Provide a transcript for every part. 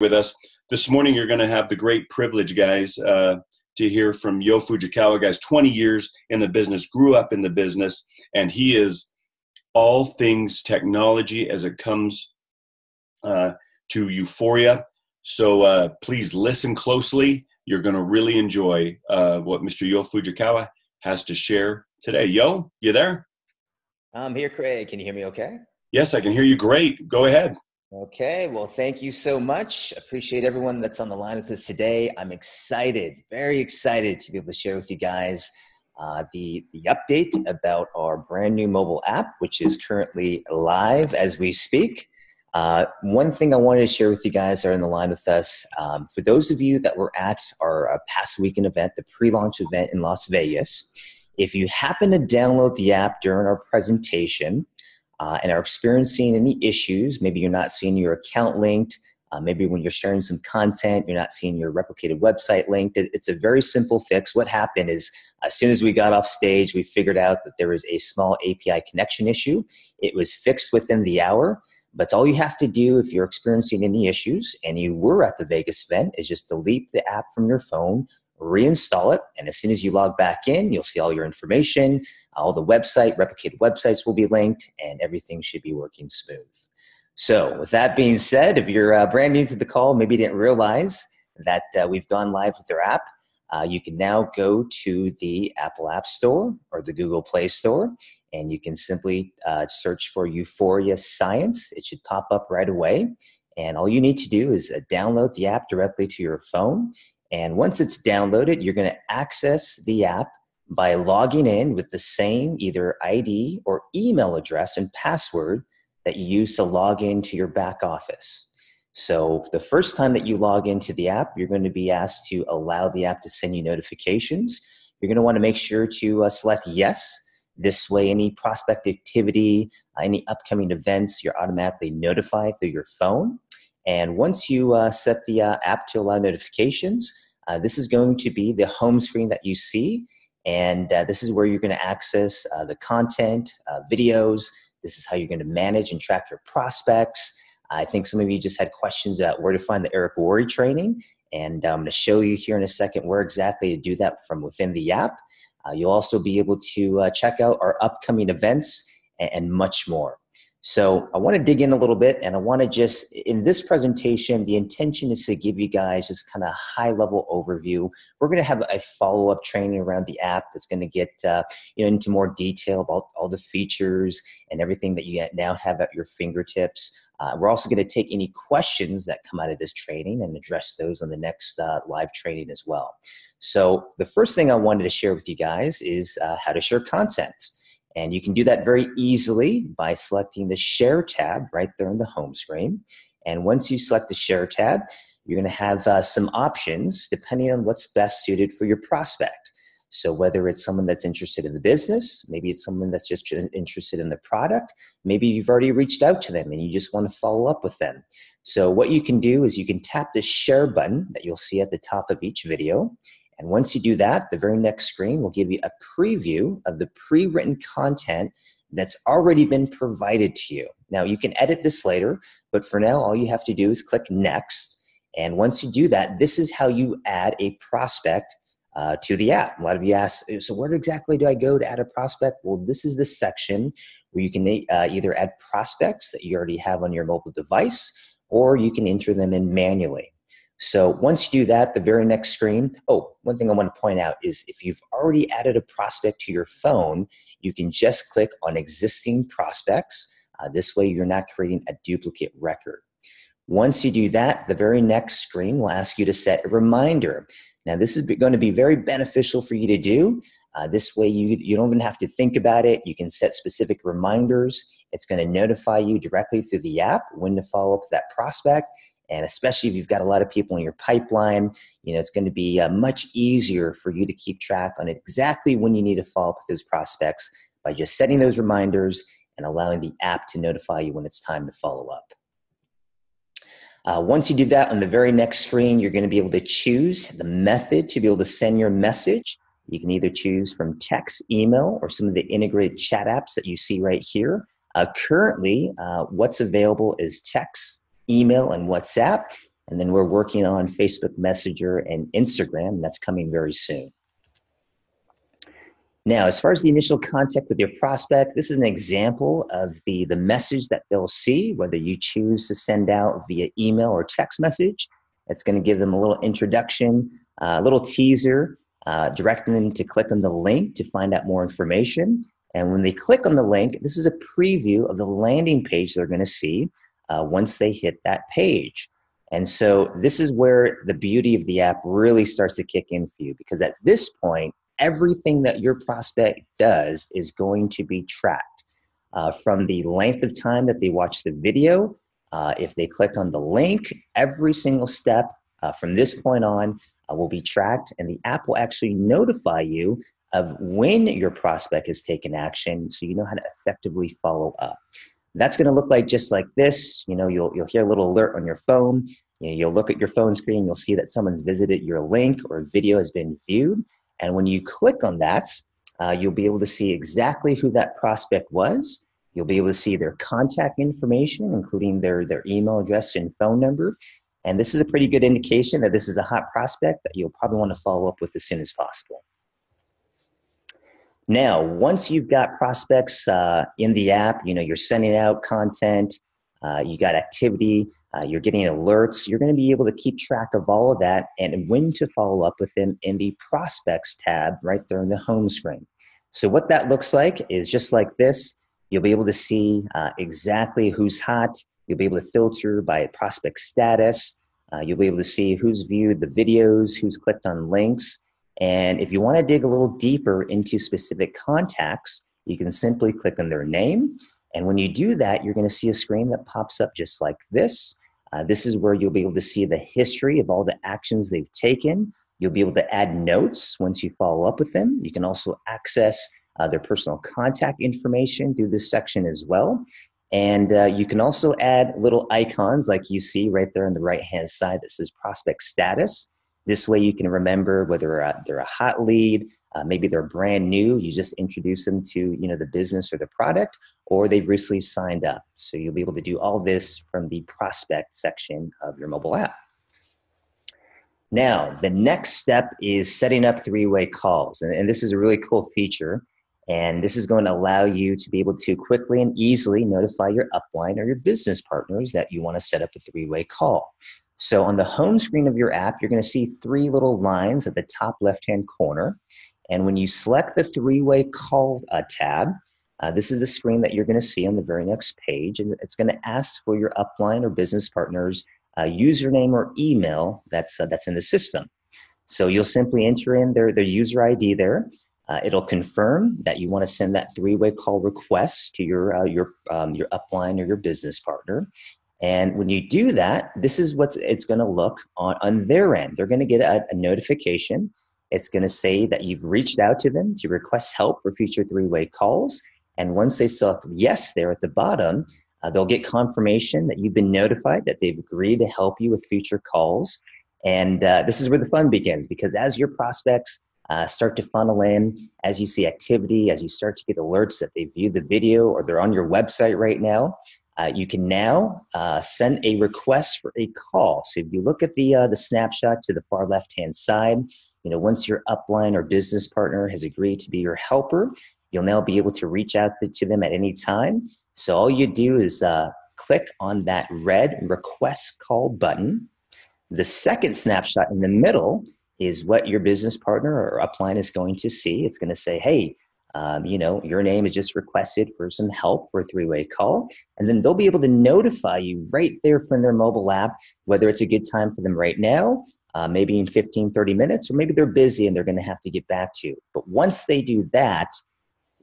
with us. This morning, you're going to have the great privilege, guys, to hear from Yo Fujikawa. Guys, 20 years in the business, grew up in the business, and he is all things technology as it comes to UFORIA. So please listen closely. You're going to really enjoy what Mr. Yo Fujikawa has to share today. Yo, you there? I'm here, Craig. Can you hear me okay? Yes, I can hear you great. Go ahead. Okay, well, thank you so much. Appreciate everyone that's on the line with us today. I'm excited, very excited to be able to share with you guys the update about our brand new mobile app, which is currently live as we speak. One thing I wanted to share with you guys that are on the line with us, for those of you that were at our past weekend event, the pre-launch event in Las Vegas, if you happen to download the app during our presentation, and are experiencing any issues, maybe you're not seeing your account linked, maybe when you're sharing some content, you're not seeing your replicated website linked. It's a very simple fix. What happened is as soon as we got off stage, we figured out that there was a small API connection issue. It was fixed within the hour, but all you have to do if you're experiencing any issues and you were at the Vegas event is just delete the app from your phone, reinstall it, and as soon as you log back in, you'll see all your information, all the replicated websites will be linked, and everything should be working smooth. So with that being said, if you're brand new to the call, maybe you didn't realize that we've gone live with our app, you can now go to the Apple App Store or the Google Play Store, and you can simply search for UFORIA Science. It should pop up right away, and all you need to do is download the app directly to your phone. And once it's downloaded, you're going to access the app by logging in with the same either ID or email address and password that you use to log into your back office. So the first time that you log into the app, you're going to be asked to allow the app to send you notifications. You're going to want to make sure to select yes. This way, any prospect activity, any upcoming events, you're automatically notified through your phone. And once you set the app to allow notifications, this is going to be the home screen that you see. And this is where you're going to access the content, videos. This is how you're going to manage and track your prospects. I think some of you just had questions about where to find the Eric Worre training. And I'm going to show you here in a second where exactly to do that from within the app. You'll also be able to check out our upcoming events and much more. So I want to dig in a little bit, and I want to just, in this presentation, the intention is to give you guys just kind of high-level overview. We're going to have a follow-up training around the app that's going to get into more detail about all the features and everything that you now have at your fingertips. We're also going to take any questions that come out of this training and address those on the next live training as well. So the first thing I wanted to share with you guys is how to share content. And you can do that very easily by selecting the Share tab right there in the home screen. And once you select the Share tab, you're going to have some options depending on what's best suited for your prospect. So whether it's someone that's interested in the business, maybe it's someone that's just interested in the product, maybe you've already reached out to them and you just want to follow up with them. So what you can do is you can tap the Share button that you'll see at the top of each video. And once you do that, the very next screen will give you a preview of the pre-written content that's already been provided to you. Now, you can edit this later, but for now, all you have to do is click Next. And once you do that, this is how you add a prospect to the app. A lot of you ask, so where exactly do I go to add a prospect? Well, this is the section where you can either add prospects that you already have on your mobile device, or you can enter them in manually. So once you do that, the very next screen, one thing I want to point out is if you've already added a prospect to your phone, you can just click on existing prospects. This way you're not creating a duplicate record. Once you do that, the very next screen will ask you to set a reminder. Now this is going to be very beneficial for you to do. This way you don't even have to think about it. You can set specific reminders. It's going to notify you directly through the app when to follow up with that prospect. And especially if you've got a lot of people in your pipeline, it's going to be much easier for you to keep track on exactly when you need to follow up with those prospects by just setting those reminders and allowing the app to notify you when it's time to follow up. Once you do that, on the very next screen, you're going to be able to choose the method to be able to send your message. You can either choose from text, email, or some of the integrated chat apps that you see right here. Currently, what's available is text, email, and WhatsApp. And then we're working on Facebook Messenger and Instagram. That's coming very soon. Now, as far as the initial contact with your prospect, this is an example of the message that they'll see, whether you choose to send out via email or text message. It's going to give them a little introduction, a little teaser, directing them to click on the link to find out more information. And when they click on the link, this is a preview of the landing page they're going to see once they hit that page. And so this is where the beauty of the app really starts to kick in for you, because at this point, everything that your prospect does is going to be tracked from the length of time that they watch the video. If they click on the link, every single step from this point on will be tracked, and the app will actually notify you of when your prospect has taken action, so you know how to effectively follow up. That's going to look like just like this. You know, you'll hear a little alert on your phone. You know, you'll look at your phone screen. You'll see that someone's visited your link or video has been viewed. And when you click on that, you'll be able to see exactly who that prospect was. You'll be able to see their contact information, including their email address and phone number. And this is a pretty good indication that this is a hot prospect that you'll probably want to follow up with as soon as possible. Now, once you've got prospects in the app, you know, you're sending out content, you got activity, you're getting alerts, you're going to be able to keep track of all of that and when to follow up with them in the prospects tab right there in the home screen. So what that looks like is just like this. You'll be able to see exactly who's hot. You'll be able to filter by prospect status. You'll be able to see who's viewed the videos, who's clicked on links. And if you want to dig a little deeper into specific contacts, you can simply click on their name. And when you do that, you're going to see a screen that pops up just like this. This is where you'll be able to see the history of all the actions they've taken. You'll be able to add notes once you follow up with them. You can also access their personal contact information through this section as well. And you can also add little icons like you see right there on the right-hand side that says prospect status. This way you can remember whether they're a hot lead, maybe they're brand new, you just introduce them to the business or the product, or they've recently signed up. So you'll be able to do all this from the prospect section of your mobile app. Now, the next step is setting up three-way calls. And this is a really cool feature. And this is going to allow you to be able to quickly and easily notify your upline or your business partners that you want to set up a three-way call. So on the home screen of your app, you're going to see three little lines at the top left-hand corner. And when you select the three-way call tab, this is the screen that you're going to see on the very next page. And it's going to ask for your upline or business partner's username or email that's in the system. So you'll simply enter in their user ID there. It'll confirm that you want to send that three-way call request to your upline or your business partner. And when you do that, this is what it's going to look on their end. They're going to get a notification. It's going to say that you've reached out to them to request help for future three-way calls. And once they select yes there at the bottom, they'll get confirmation that you've been notified that they've agreed to help you with future calls. And this is where the fun begins, because as your prospects start to funnel in, as you see activity, as you start to get alerts that they viewed the video or they're on your website right now, you can now send a request for a call. So if you look at the snapshot to the far left-hand side, once your upline or business partner has agreed to be your helper, you'll now be able to reach out to them at any time. So all you do is click on that red request call button. The second snapshot in the middle is what your business partner or upline is going to see. It's going to say, hey, your name is just requested for some help for a three-way call. And then they'll be able to notify you right there from their mobile app, whether it's a good time for them right now, maybe in 15, 30 minutes, or maybe they're busy and they're going to have to get back to you. But once they do that,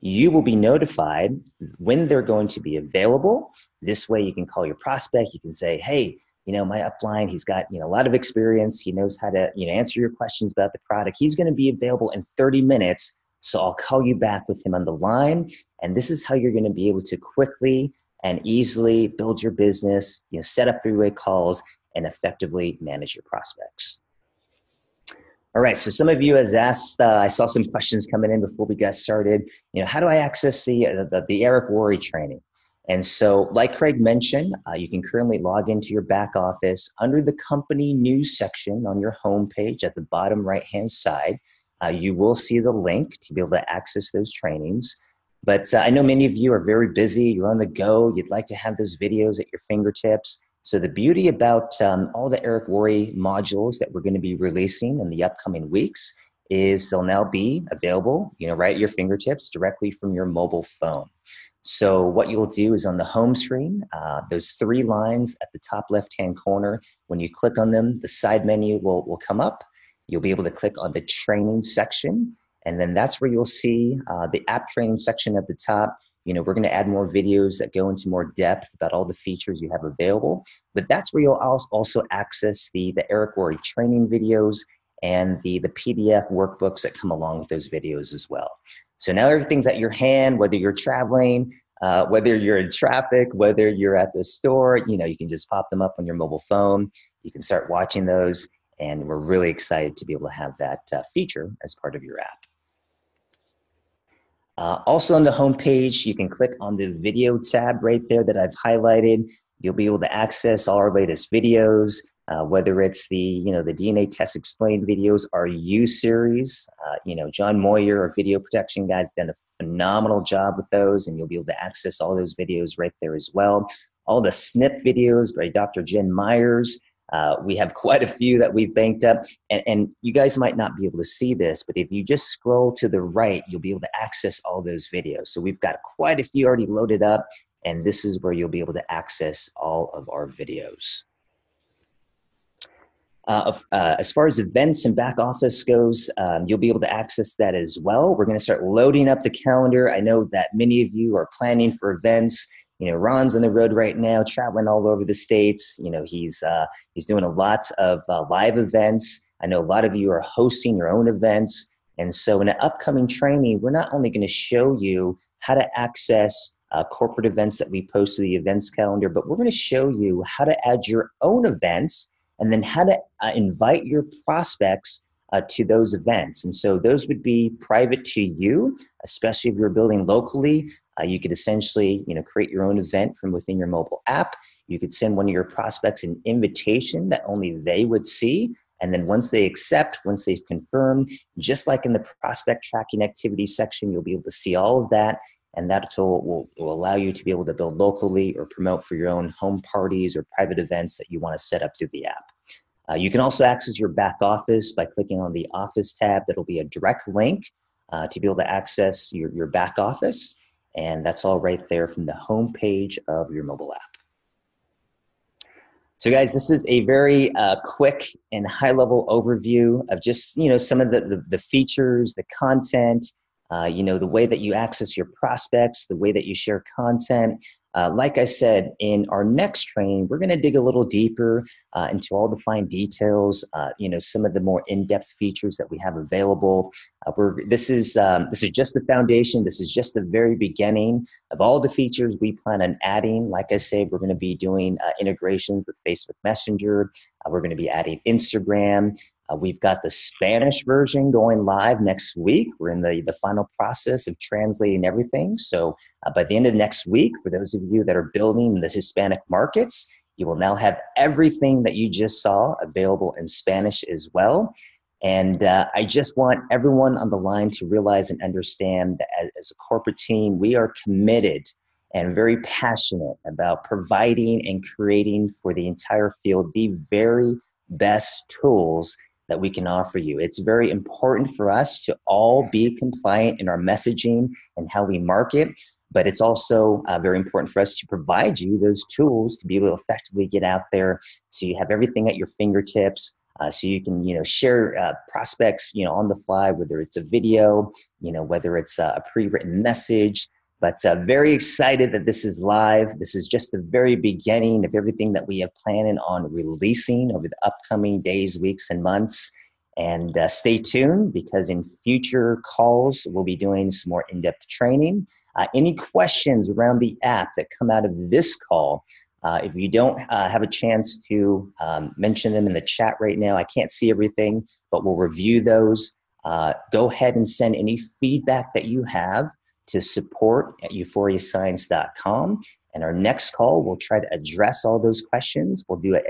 you will be notified when they're going to be available. This way you can call your prospect. You can say, hey, my upline, he's got, a lot of experience. He knows how to, answer your questions about the product. He's going to be available in 30 minutes. So I'll call you back with him on the line. And this is how you're going to be able to quickly and easily build your business, set up three-way calls and effectively manage your prospects. All right, so some of you has asked, I saw some questions coming in before we got started. How do I access the Eric Worre training? And so, like Craig mentioned, you can currently log into your back office under the company news section on your homepage at the bottom right-hand side. You will see the link to be able to access those trainings. But I know many of you are very busy, you're on the go, you'd like to have those videos at your fingertips. So the beauty about all the Eric Worre modules that we're going to be releasing in the upcoming weeks is they'll now be available, right at your fingertips directly from your mobile phone. So what you'll do is on the home screen, those 3 lines at the top left-hand corner, when you click on them, the side menu will come up. You'll be able to click on the training section, and then that's where you'll see the app training section at the top. We're going to add more videos that go into more depth about all the features you have available, but that's where you'll also access the Eric Worre training videos and the PDF workbooks that come along with those videos as well. So now everything's at your hand, whether you're traveling, whether you're in traffic, whether you're at the store, you can just pop them up on your mobile phone. You can start watching those, and we're really excited to be able to have that feature as part of your app. Also on the homepage, you can click on the video tab right there that I've highlighted. You'll be able to access all our latest videos, whether it's the DNA Test Explained videos, our U series. John Moyer, our video protection guy, has done a phenomenal job with those, and you'll be able to access all those videos right there as well. All the SNP videos by Dr. Jen Myers. We have quite a few that we've banked up, and you guys might not be able to see this, but if you just scroll to the right, you'll be able to access all those videos. So we've got quite a few already loaded up, and this is where you'll be able to access all of our videos. As far as events and back office goes, you'll be able to access that as well. We're going to start loading up the calendar. I know that many of you are planning for events. Ron's on the road right now, traveling all over the States. He's doing a lot of live events. I know a lot of you are hosting your own events. And so in an upcoming training, we're not only going to show you how to access corporate events that we post to the events calendar, but we're going to show you how to add your own events and then how to invite your prospects to those events. And so those would be private to you, especially if you're building locally. You could essentially, create your own event from within your mobile app. You could send one of your prospects an invitation that only they would see. And then once they accept, once they've confirmed, just like in the prospect tracking activity section, you'll be able to see all of that. And that will allow you to be able to build locally or promote for your own home parties or private events that you want to set up through the app. You can also access your back office by clicking on the Office tab. That'll be a direct link to be able to access your back office. And that's all right there from the home page of your mobile app. So guys, this is a very quick and high-level overview of just some of the features, the content, the way that you access your prospects, the way that you share content. Like I said, in our next training, we're going to dig a little deeper into all the fine details, some of the more in-depth features that we have available. This is just the foundation. This is just the very beginning of all the features we plan on adding. Like I said, we're going to be doing integrations with Facebook Messenger. We're going to be adding Instagram. We've got the Spanish version going live next week. We're in the final process of translating everything. So by the end of next week, for those of you that are building the Hispanic markets, you will now have everything that you just saw available in Spanish as well. And I just want everyone on the line to realize and understand that as a corporate team, we are committed and very passionate about providing and creating for the entire field the very best tools that we can offer you. It's very important for us to all be compliant in our messaging and how we market, but it's also very important for us to provide you those tools to be able to effectively get out there so you have everything at your fingertips, so you can share prospects on the fly, whether it's a video, whether it's a pre-written message. But very excited that this is live. This is just the very beginning of everything that we have planning on releasing over the upcoming days, weeks, and months. And stay tuned, because in future calls, we'll be doing some more in-depth training. Any questions around the app that come out of this call, if you don't have a chance to mention them in the chat right now, I can't see everything, but we'll review those. Go ahead and send any feedback that you have to support@euphoriascience.com, And our next call, we'll try to address all those questions. We'll do an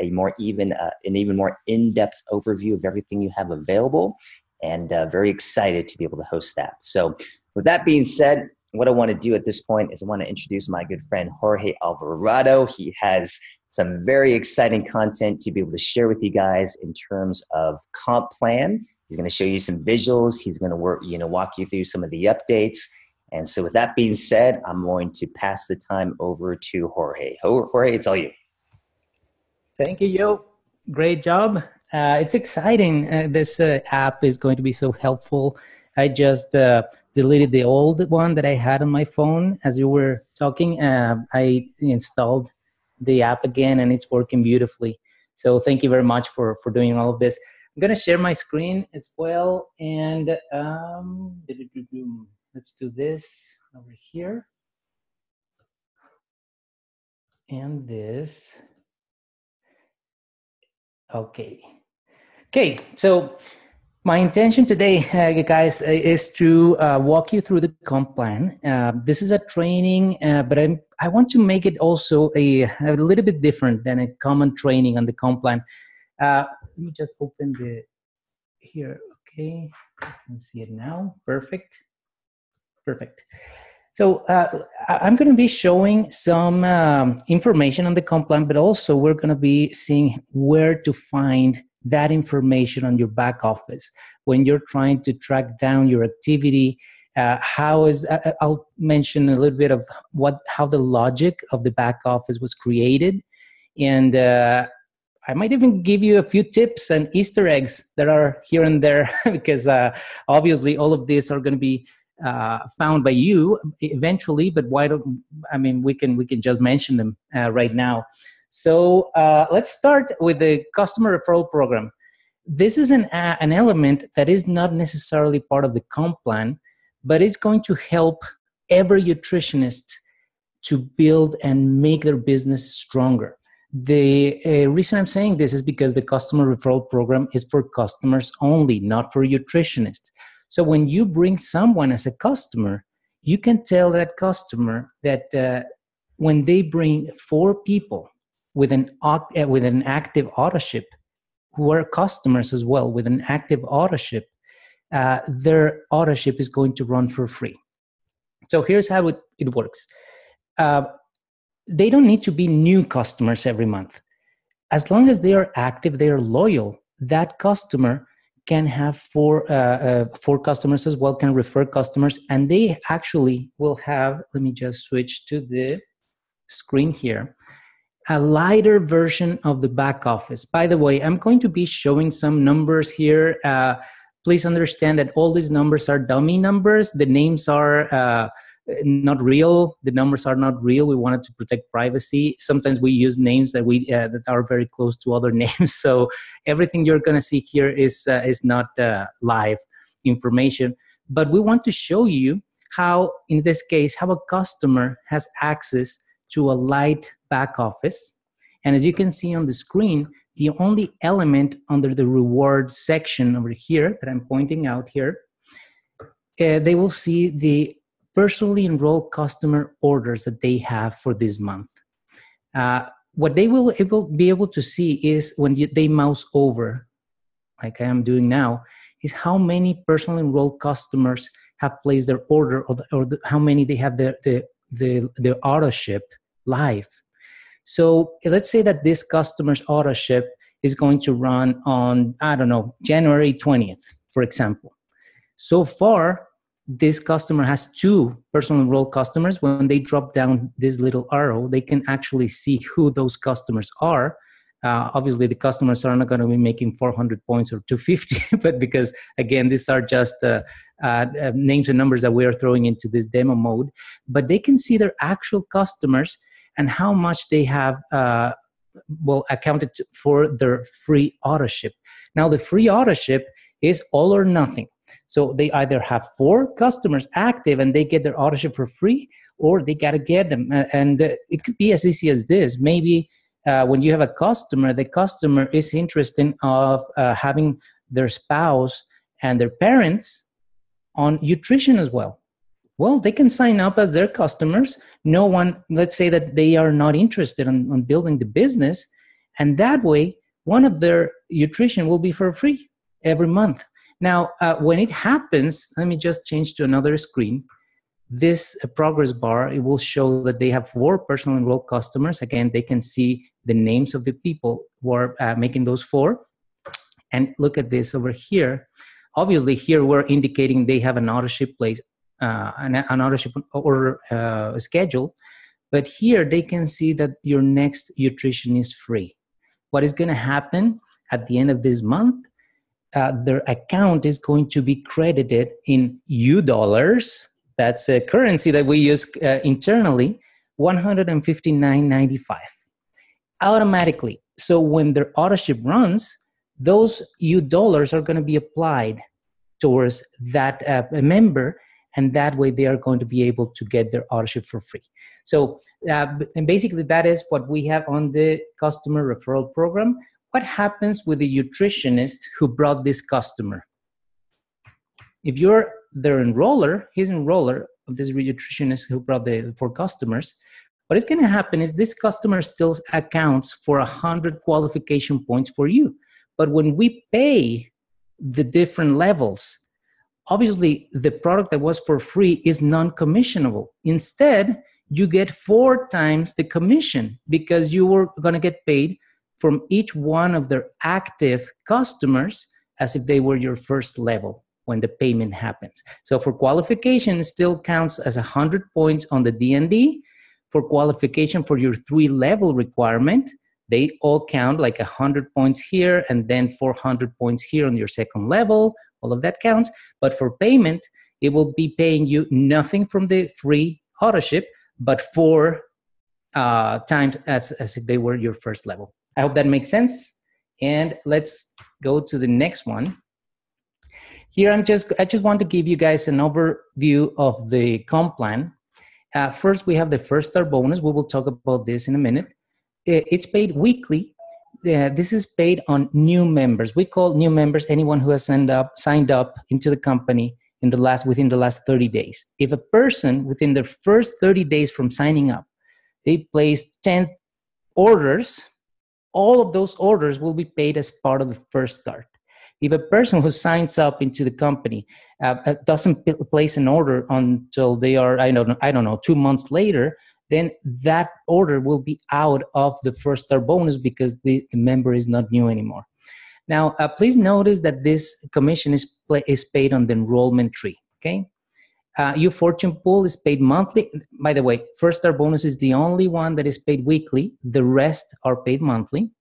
even more in-depth overview of everything you have available, and very excited to be able to host that. So with that being said, what I want to do at this point is I want to introduce my good friend, Jorge Alvarado. He has some very exciting content to be able to share with you guys in terms of comp plan. He's going to show you some visuals. He's going to walk you through some of the updates. And so with that being said, I'm going to pass the time over to Jorge. Jorge, it's all you. Thank you, Joe. Great job. It's exciting. This app is going to be so helpful. I just deleted the old one that I had on my phone as you were talking. I installed the app again, and it's working beautifully. So thank you very much for doing all of this. I'm going to share my screen as well. And let's do this over here. And this. Okay, so my intention today, guys, is to walk you through the comp plan. This is a training, but I want to make it also a little bit different than a common training on the comp plan. Let me just open here. Okay, I can see it now. Perfect. So I'm going to be showing some information on the comp plan, but also we're going to be seeing where to find that information on your back office when you're trying to track down your activity. I'll mention a little bit of how the logic of the back office was created, and I might even give you a few tips and Easter eggs that are here and there, because obviously all of these are going to be found by you eventually, but we can just mention them right now. So let's start with the customer referral program. This is an element that is not necessarily part of the comp plan, but it's going to help every nutritionist to build and make their business stronger. The reason I'm saying this is because the customer referral program is for customers only, not for nutritionists. So when you bring someone as a customer, you can tell that customer that when they bring 4 people with an active autoship, who are customers as well with an active autoship, their autoship is going to run for free. So here's how it works. They don't need to be new customers every month. As long as they are active, they are loyal, that customer can have 4 customers as well, can refer customers, and they actually will have, let me just switch to the screen here, a lighter version of the back office. By the way, I'm going to be showing some numbers here. Please understand that all these numbers are dummy numbers. The names are not real. The numbers are not real. We wanted to protect privacy. Sometimes we use names that that are very close to other names. So everything you're going to see here is not live information. But we want to show you how, in this case, how a customer has access to a light back office. And as you can see on the screen, the only element under the reward section over here that I'm pointing out here, they will see the personally enrolled customer orders that they have for this month. What they will be able to see is when they mouse over, like I am doing now, is how many personally enrolled customers have placed their order, or how many they have their auto ship live. So let's say that this customer's auto ship is going to run on, I don't know, January 20th, for example. So far, this customer has 2 personal enrolled customers. When they drop down this little arrow, they can actually see who those customers are. Obviously, the customers are not going to be making 400 points or 250, but because, again, these are just names and numbers that we are throwing into this demo mode. But they can see their actual customers and how much they have accounted for their free auto ship. Now, the free auto ship is all or nothing. So they either have 4 customers active and they get their auto ship for free, or they got to get them. And it could be as easy as this. Maybe when you have a customer, the customer is interested of having their spouse and their parents on nutrition as well. Well, they can sign up as their customers. No one, let's say that they are not interested in building the business. And that way, one of their nutrition will be for free every month. Now, when it happens, let me just change to another screen. This progress bar, it will show that they have 4 personal enrolled customers. Again, they can see the names of the people who are making those 4. And look at this over here. Obviously, here we're indicating they have an auto-ship place, an auto-ship order schedule. But here they can see that your next nutrition is free. What is going to happen at the end of this month? Their account is going to be credited in U dollars. That's a currency that we use internally, $159.95 automatically. So when their auto-ship runs, those U dollars are going to be applied towards that member, and that way they are going to be able to get their auto-ship for free. So and basically that is what we have on the customer referral program. What happens with the nutritionist who brought this customer? If you're their enroller, his enroller of this nutritionist who brought the 4 customers, what is going to happen is this customer still accounts for 100 qualification points for you. But when we pay the different levels, obviously the product that was for free is non-commissionable. Instead, you get 4 times the commission because you were going to get paid from each one of their active customers as if they were your first level when the payment happens. So for qualification, it still counts as 100 points on the D&D. For qualification for your 3-level requirement, they all count like 100 points here and then 400 points here on your second level. All of that counts. But for payment, it will be paying you nothing from the free auto-ship, but 4 times as if they were your first level. I hope that makes sense. And let's go to the next one. Here, I just want to give you guys an overview of the comp plan. First, we have the first star bonus. We will talk about this in a minute. It's paid weekly. This is paid on new members. We call new members anyone who has signed up into the company within the last 30 days. If a person within the first 30 days from signing up, they place 10 orders, all of those orders will be paid as part of the first start. If a person who signs up into the company doesn't place an order until they are, I don't know, 2 months later, then that order will be out of the first star bonus because the member is not new anymore. Now, please notice that this commission is paid on the enrollment tree, okay? Your fortune pool is paid monthly. By the way, first star bonus is the only one that is paid weekly. The rest are paid monthly.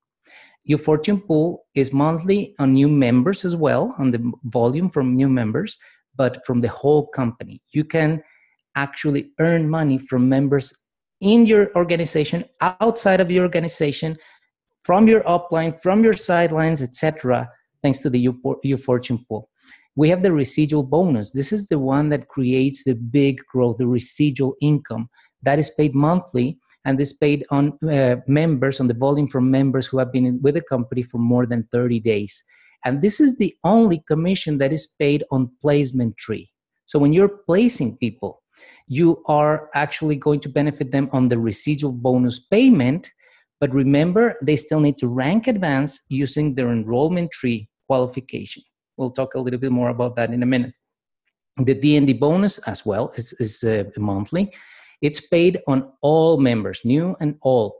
Your fortune pool is monthly on new members as well, on the volume from new members, but from the whole company. You can actually earn money from members in your organization, outside of your organization, from your upline, from your sidelines, etc., thanks to the your fortune pool. We have the residual bonus. This is the one that creates the big growth, the residual income. That is paid monthly, and is paid on members, on the volume from members who have been with the company for more than 30 days. And this is the only commission that is paid on placement tree. So when you're placing people, you are actually going to benefit them on the residual bonus payment. But remember, they still need to rank advance using their enrollment tree qualification. We'll talk a little bit more about that in a minute. The D&D bonus as well is monthly. It's paid on all members, new and old,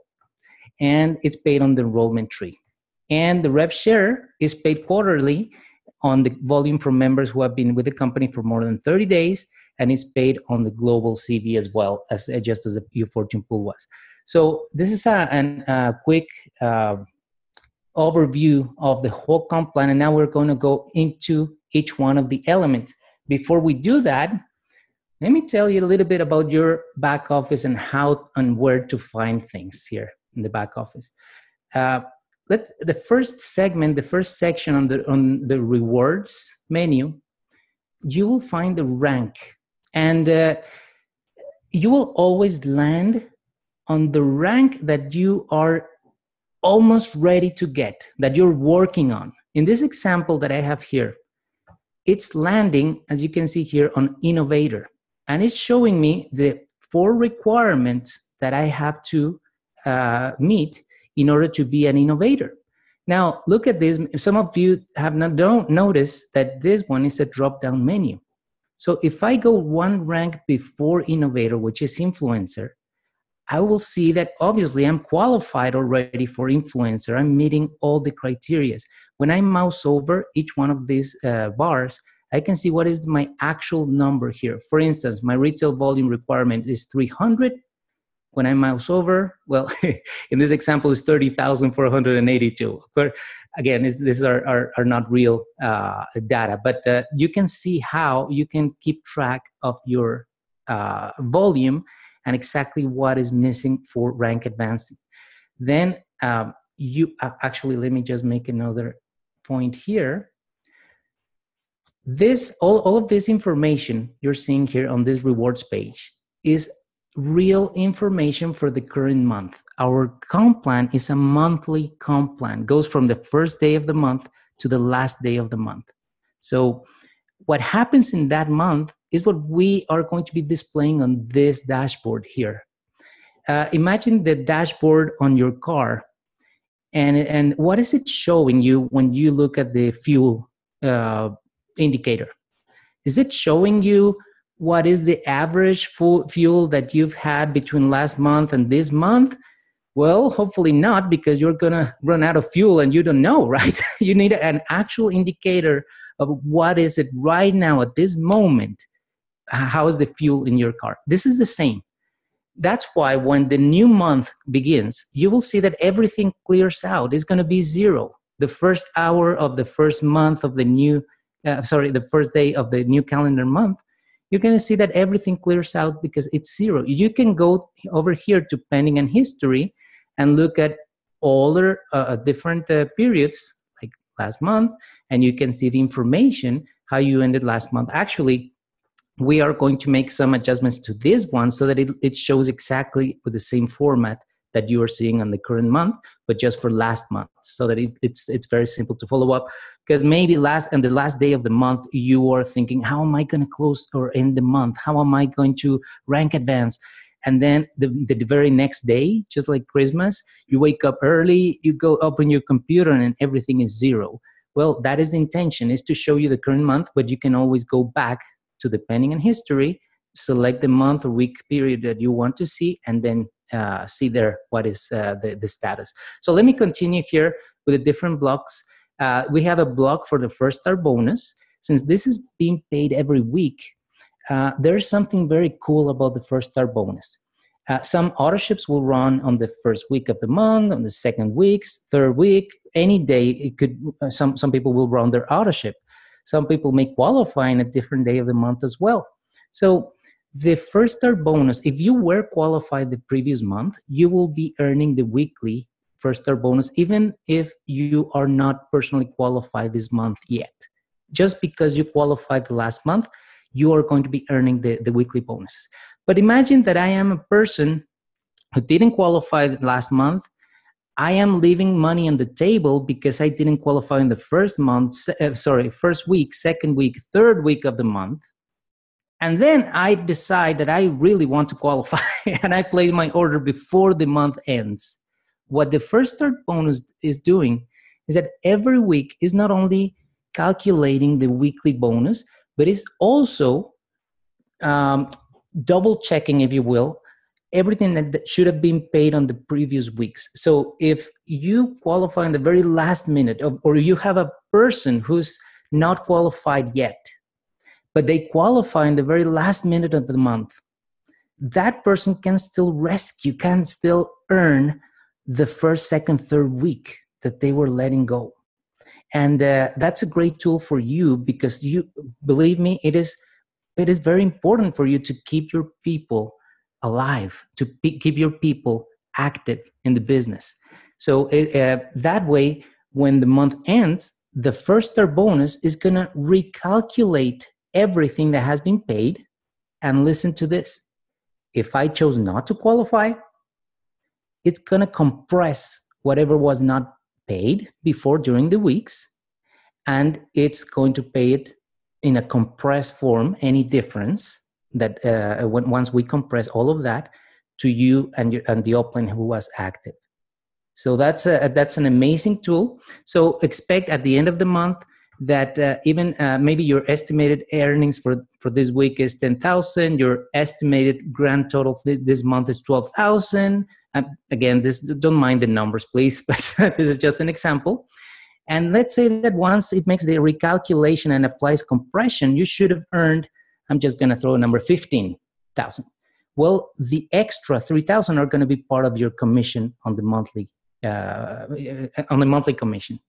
and it's paid on the enrollment tree. And the rev share is paid quarterly on the volume from members who have been with the company for more than 30 days, and it's paid on the global CV as well, as just as your fortune pool was. So this is a quick overview of the whole comp plan, and now we're going to go into each one of the elements. Before we do that, let me tell you a little bit about your back office and how and where to find things here in the back office. The first segment, the first section on the rewards menu, you will find the rank, and you will always land on the rank that you are almost ready to get, that you're working on. In this example that I have here, it's landing, as you can see here, on innovator. and it's showing me the 4 requirements that I have to meet in order to be an innovator. Now, look at this. Some of you don't notice that this one is a drop-down menu. So if I go one rank before innovator, which is influencer, I will see that obviously I'm qualified already for influencer. I'm meeting all the criteria. When I mouse over each one of these bars, I can see what is my actual number here. For instance, my retail volume requirement is 300. When I mouse over, well, in this example, it's 30,482. But again, these are not real data, but you can see how you can keep track of your volume and exactly what is missing for rank advancing. Then actually, let me just make another point here. All of this information you're seeing here on this rewards page is real information for the current month. Our comp plan is a monthly comp plan, goes from the first day of the month to the last day of the month. So what happens in that month is what we are going to be displaying on this dashboard here. Imagine the dashboard on your car, and what is it showing you when you look at the fuel indicator? Is it showing you what is the average fuel that you've had between last month and this month? Well, hopefully not, because you're gonna run out of fuel and you don't know, right? You need an actual indicator of what is it right now at this moment. How is the fuel in your car? This is the same. That's why when the new month begins, you will see that everything clears out. It's gonna be 0. The first hour of the first month of the new, the first day of the new calendar month, you're going to see that everything clears out because it's 0. You can go over here to pending and history and look at all the different periods, like last month, and you can see the information, how you ended last month. Actually, we are going to make some adjustments to this one so that it shows exactly with the same format that you are seeing on the current month, but just for last month, so that it's very simple to follow up. Because maybe the last day of the month, you are thinking, how am I going to close or end the month? How am I going to rank advance? And then the very next day, just like Christmas, you wake up early, you go open your computer and everything is 0. Well, that is the intention, is to show you the current month, but you can always go back to the pending and history, select the month or week period that you want to see, and then see there what is the status. So let me continue here with the different blocks. We have a block for the first star bonus. Since this is being paid every week, there's something very cool about the first star bonus. Some autoships will run on the first week of the month, on the second week, third week, any day. It could. Some people will run their autoship. Some people may qualify in a different day of the month as well. So the first star bonus, if you were qualified the previous month, you will be earning the weekly first star bonus, even if you are not personally qualified this month yet. Just because you qualified the last month, you are going to be earning the weekly bonuses. But imagine that I am a person who didn't qualify last month. I am leaving money on the table because I didn't qualify in the first week, second week, third week of the month. And then I decide that I really want to qualify and I place my order before the month ends. What the first star bonus is doing is that every week is not only calculating the weekly bonus, but it's also double checking, if you will, everything that should have been paid on the previous weeks. So if you qualify in the very last minute, or you have a person who's not qualified yet, but they qualify in the very last minute of the month, that person can still can still earn the first, second, third week that they were letting go. And that's a great tool for you, because you believe me, it is very important for you to keep your people alive, to keep your people active in the business. So that way, when the month ends, the first star bonus is going to recalculate everything that has been paid. And listen to this. If I chose not to qualify, it's going to compress whatever was not paid before during the weeks, and it's going to pay it in a compressed form, any difference, that once we compress all of that to you and the upline who was active. So that's an amazing tool. So expect at the end of the month that even maybe your estimated earnings for this week is 10,000. Your estimated grand total this month is 12,000. Again, don't mind the numbers, please, but this is just an example. And let's say that once it makes the recalculation and applies compression, you should have earned, I'm just going to throw a number, 15,000. Well, the extra 3,000 are going to be part of your commission on the monthly commission,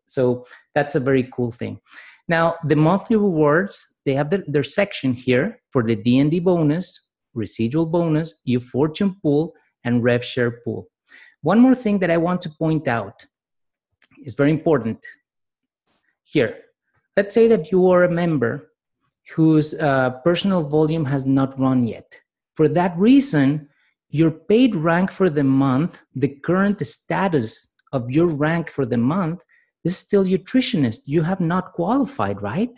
So that's a very cool thing. Now, the monthly rewards, they have their section here for the D&D bonus, residual bonus, fortune pool, and rev share pool. One more thing that I want to point out is very important here. Let's say that you are a member whose personal volume has not run yet. For that reason, your paid rank for the month, the current status of your rank for the month is still nutritionist. You have not qualified, right?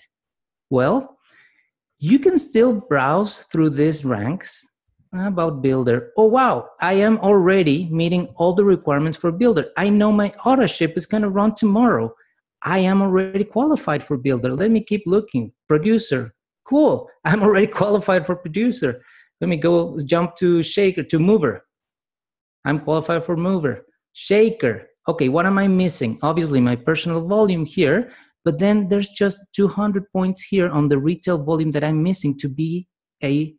Well, you can still browse through these ranks about builder. Oh, wow, I am already meeting all the requirements for builder. I know my auto ship is going to run tomorrow. I am already qualified for builder. Let me keep looking. Producer, cool. I'm already qualified for producer. Let me go jump to shaker, to mover. I'm qualified for mover. Shaker. Okay, what am I missing? Obviously, my personal volume here, but then there's just 200 points here on the retail volume that I'm missing to be a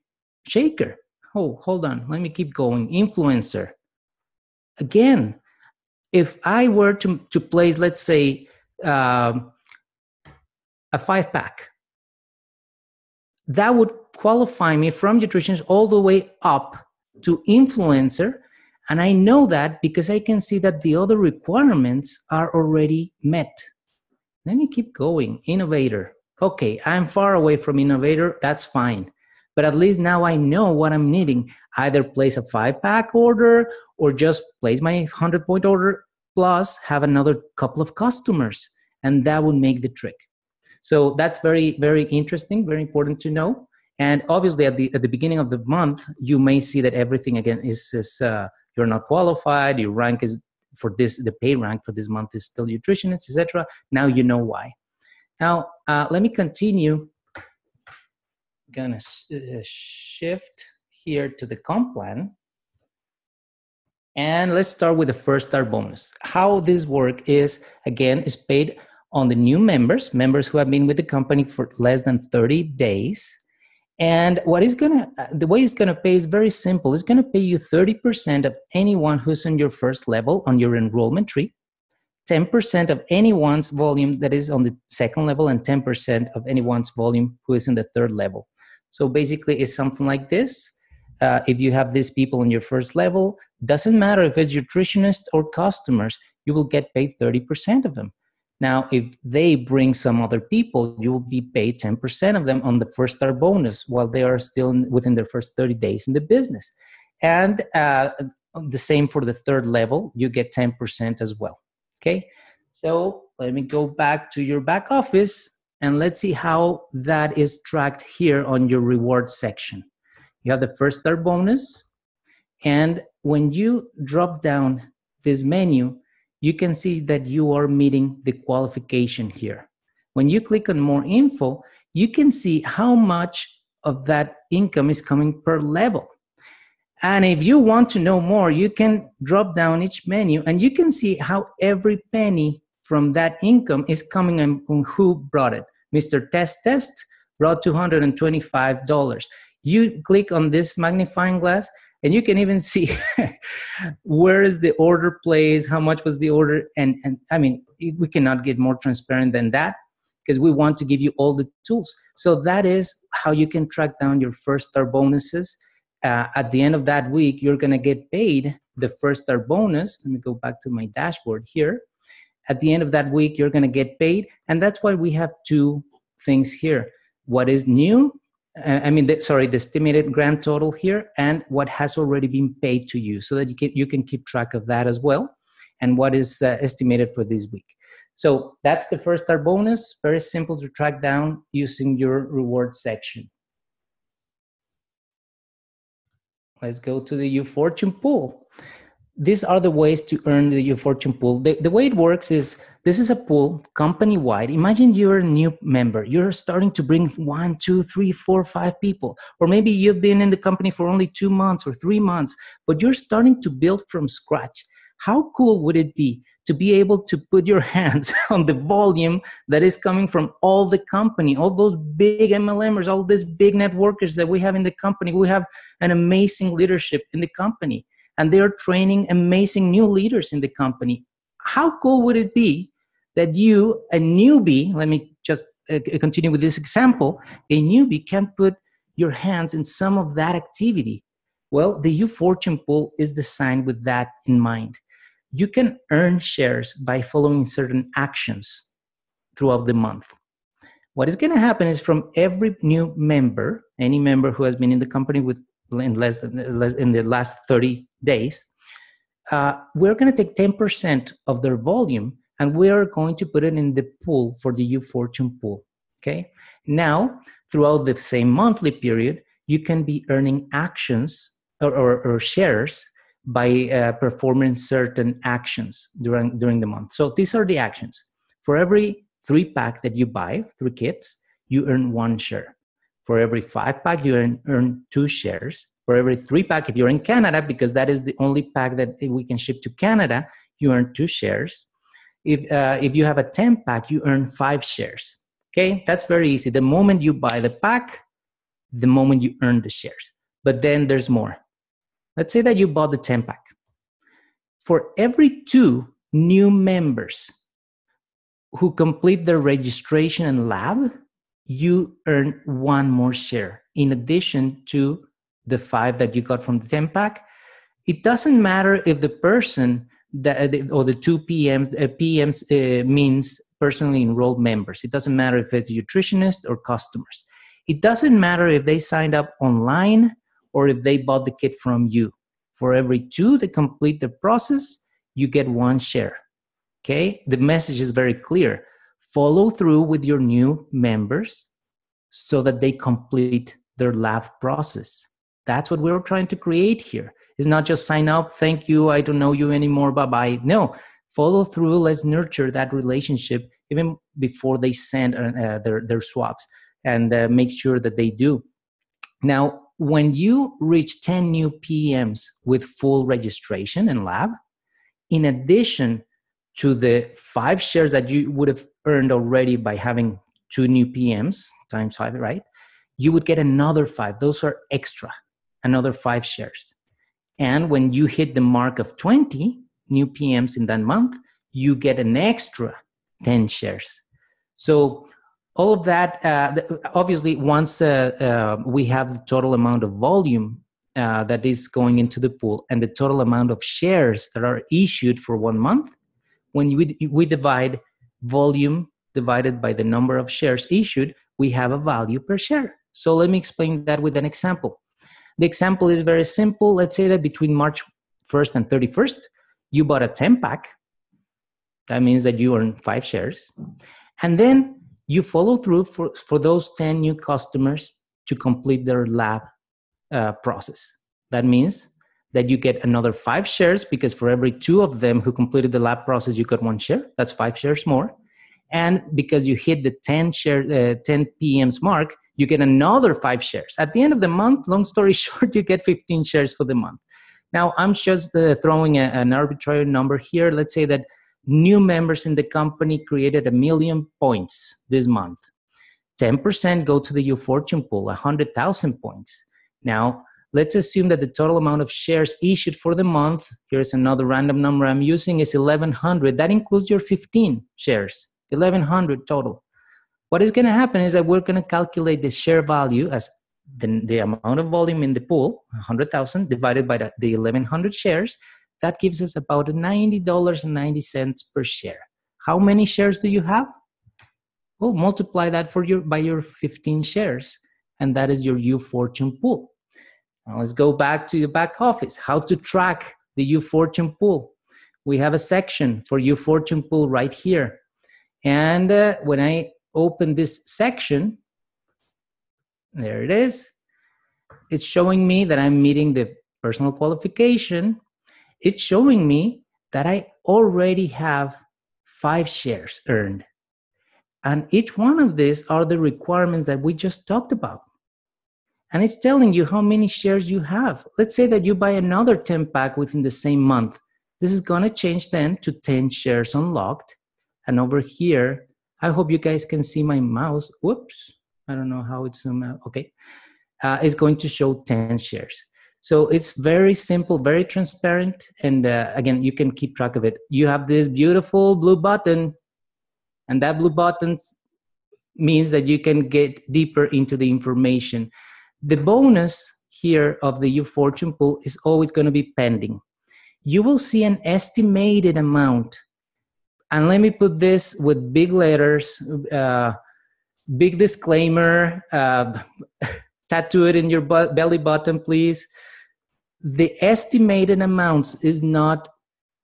shaker. Oh, hold on. Let me keep going. Influencer. Again, if I were to place, let's say, a 5-pack, that would qualify me from nutritionist all the way up to influencer. And I know that because I can see that the other requirements are already met. Let me keep going. Innovator. Okay, I'm far away from innovator. That's fine. But at least now I know what I'm needing. Either place a 5-pack order or just place my 100-point order plus have another couple of customers. And that would make the trick. So that's very, very interesting, very important to know. And obviously at the beginning of the month, you may see that everything again is you're not qualified, your rank is for this, the pay rank for this month is still nutritionist, etc. Now you know why. Now, let me continue. I'm gonna shift here to the comp plan. And let's start with the first star bonus. How this works is, again, is paid on the new members who have been with the company for less than 30 days. And the way it's gonna pay is very simple. It's gonna pay you 30% of anyone who's on your first level on your enrollment tree, 10% of anyone's volume that is on the second level, and 10% of anyone's volume who is in the third level. So basically it's something like this. If you have these people on your first level, doesn't matter if it's nutritionists or customers, you will get paid 30% of them. Now, if they bring some other people, you will be paid 10% of them on the first star bonus while they are still within their first 30 days in the business. And the same for the third level, you get 10% as well. Okay, so let me go back to your back office and let's see how that is tracked here on your reward section. You have the first star bonus, and when you drop down this menu, you can see that you are meeting the qualification here. When you click on more info, you can see how much of that income is coming per level. And if you want to know more, you can drop down each menu and you can see how every penny from that income is coming and who brought it. Mr. Test brought $225. You click on this magnifying glass and you can even see where is the order placed, how much was the order. And I mean, we cannot get more transparent than that because we want to give you all the tools. So that is how you can track down your first star bonuses. At the end of that week, you're going to get paid the first star bonus. Let me go back to my dashboard here. At the end of that week, you're going to get paid. And that's why we have two things here. What is new? The estimated grand total here and what has already been paid to you so that you can keep track of that as well and what is estimated for this week. So that's the first star bonus. Very simple to track down using your reward section. Let's go to the UFortune pool. These are the ways to earn the UFortune pool. The way it works is, this is a pool company-wide. Imagine you're a new member. You're starting to bring 1, 2, 3, 4, 5 people. Or maybe you've been in the company for only 2 months or 3 months, but you're starting to build from scratch. How cool would it be to be able to put your hands on the volume that is coming from all the company, all those big MLMers, all these big networkers that we have in the company? We have an amazing leadership in the company, and they are training amazing new leaders in the company. How cool would it be that you, a newbie, let me just continue with this example, a newbie can put your hands in some of that activity? Well, the UFortune pool is designed with that in mind. You can earn shares by following certain actions throughout the month. What is going to happen is, from every new member, any member who has been in the company in the last 30 days, we're going to take 10% of their volume and we are going to put it in the pool for the UFortune pool. Okay. Now, throughout the same monthly period, you can be earning actions or shares by performing certain actions during the month. So these are the actions. For every 3-pack that you buy, 3 kits, you earn 1 share. For every 5-pack, you earn 2 shares. For every 3-pack, if you're in Canada, because that is the only pack that we can ship to Canada, you earn 2 shares. If you have a 10-pack, you earn 5 shares. Okay, that's very easy. The moment you buy the pack, the moment you earn the shares. But then there's more. Let's say that you bought the 10-pack. For every 2 new members who complete their registration and lab, you earn 1 more share in addition to the 5 that you got from the 10-pack. It doesn't matter if the person or the 2 PMs means personally enrolled members. It doesn't matter if it's nutritionists or customers. It doesn't matter if they signed up online or if they bought the kit from you. For every 2 that complete the process, you get 1 share. Okay? The message is very clear. Follow through with your new members so that they complete their lab process. That's what we're trying to create here. It's not just sign up, thank you, I don't know you anymore, bye-bye. No, follow through. Let's nurture that relationship even before they send their swaps, and make sure that they do. Now, when you reach 10 new PMs with full registration and lab, in addition to the 5 shares that you would have earned already by having 2 new PMs times 5, right? You would get another 5. Those are extra, another 5 shares. And when you hit the mark of 20 new PMs in that month, you get an extra 10 shares. So all of that, obviously, once we have the total amount of volume that is going into the pool and the total amount of shares that are issued for 1 month, when we divide volume divided by the number of shares issued, we have a value per share. So let me explain that with an example. The example is very simple. Let's say that between March 1st and 31st, you bought a 10-pack. That means that you earn 5 shares. And then you follow through for those 10 new customers to complete their lab process. That means that you get another 5 shares, because for every 2 of them who completed the lab process, you got 1 share. That's 5 shares more. And because you hit the 10 PMs mark, you get another 5 shares. At the end of the month, long story short, you get 15 shares for the month. Now, I'm just throwing an arbitrary number here. Let's say that new members in the company created 1 million points this month. 10% go to the UFortune pool, 100,000 points. Now, let's assume that the total amount of shares issued for the month, here's another random number I'm using, is 1,100. That includes your 15 shares, 1,100 total. What is going to happen is that we're going to calculate the share value as the amount of volume in the pool, 100,000, divided by the 1,100 shares. That gives us about $90.90 per share. How many shares do you have? Well, multiply that by your 15 shares, and that is your UFortune pool. Now let's go back to the back office. How to track the UFortune pool. We have a section for UFortune pool right here. And when I open this section, there it is. It's showing me that I'm meeting the personal qualification, it's showing me that I already have 5 shares earned. And each one of these are the requirements that we just talked about. And it's telling you how many shares you have. Let's say that you buy another 10 pack within the same month. This is going to change then to 10 shares unlocked. And over here, I hope you guys can see my mouse. Whoops. I don't know how it's zoomed out. Okay. It's going to show 10 shares. So it's very simple, very transparent. And again, you can keep track of it. You have this beautiful blue button, and that blue button means that you can get deeper into the information. The bonus here of the UFortune pool is always going to be pending. You will see an estimated amount. And let me put this with big letters, big disclaimer, tattoo it in your belly button, please. The estimated amounts is not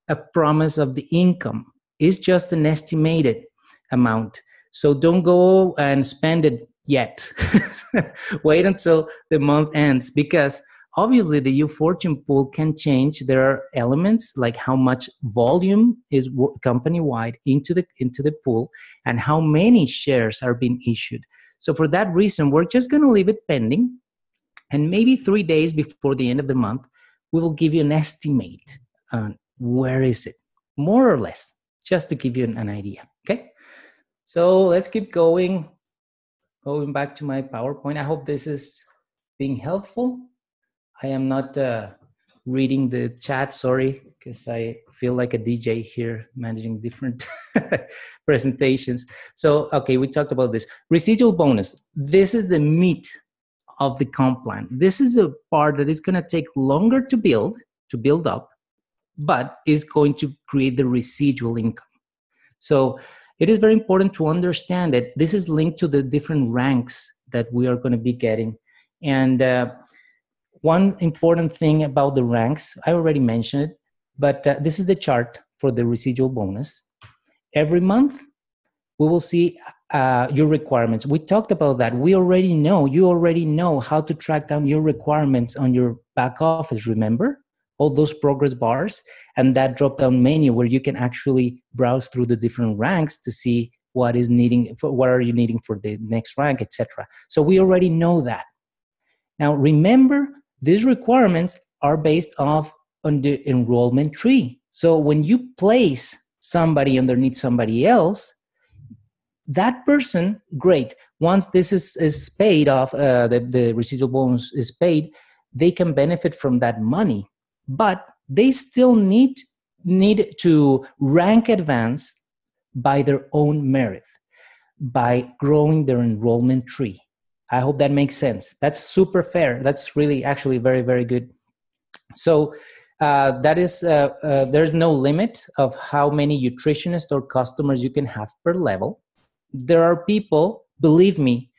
a promise of the income. It's just an estimated amount. So don't go and spend it yet. Wait until the month ends, because obviously the UFortune pool can change. There are elements like how much volume is company-wide into the pool and how many shares are being issued. So for that reason, we're just going to leave it pending. And maybe 3 days before the end of the month, we will give you an estimate on where is it, more or less, just to give you an idea, okay? So let's keep going back to my PowerPoint. I hope this is being helpful. I am not reading the chat, sorry, because I feel like a DJ here managing different presentations. So, okay, we talked about this. Residual bonus. This is the meat of the comp plan. This is a part that is going to take longer to build up, but is going to create the residual income. So it is very important to understand that this is linked to the different ranks that we are going to be getting. And one important thing about the ranks, I already mentioned it, but this is the chart for the residual bonus. Every month, we will see your requirements. We talked about that. You already know how to track down your requirements on your back office, remember? All those progress bars and that drop-down menu where you can actually browse through the different ranks to see what are you needing for the next rank, etc. So we already know that. Now, remember, these requirements are based on the enrollment tree. So when you place somebody underneath somebody else, that person, great. Once this is paid off, the residual bonus is paid, they can benefit from that money. But they still need to rank advance by their own merit, by growing their enrollment tree. I hope that makes sense. That's super fair. That's really actually very, very good. So that is, there's no limit of how many nutritionists or customers you can have per level. There are people, believe me,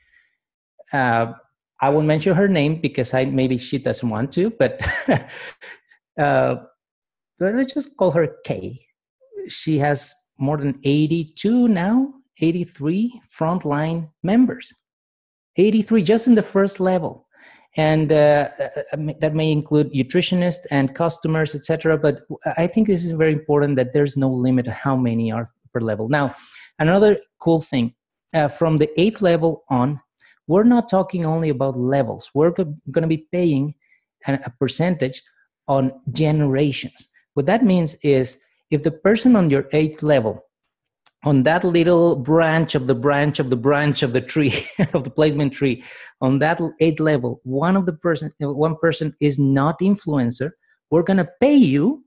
I won't mention her name because maybe she doesn't want to, but let's just call her Kay. She has more than 83 frontline members. 83 just in the first level. And that may include nutritionists and customers, etc. But I think this is very important that there's no limit on how many are per level. Now, another cool thing, from the 8th level on, we're not talking only about levels. We're going to be paying a percentage on generations. What that means is if the person on your 8th level, on that little branch of the tree, of the placement tree, on that 8th level, one person is not influencer, we're going to pay you,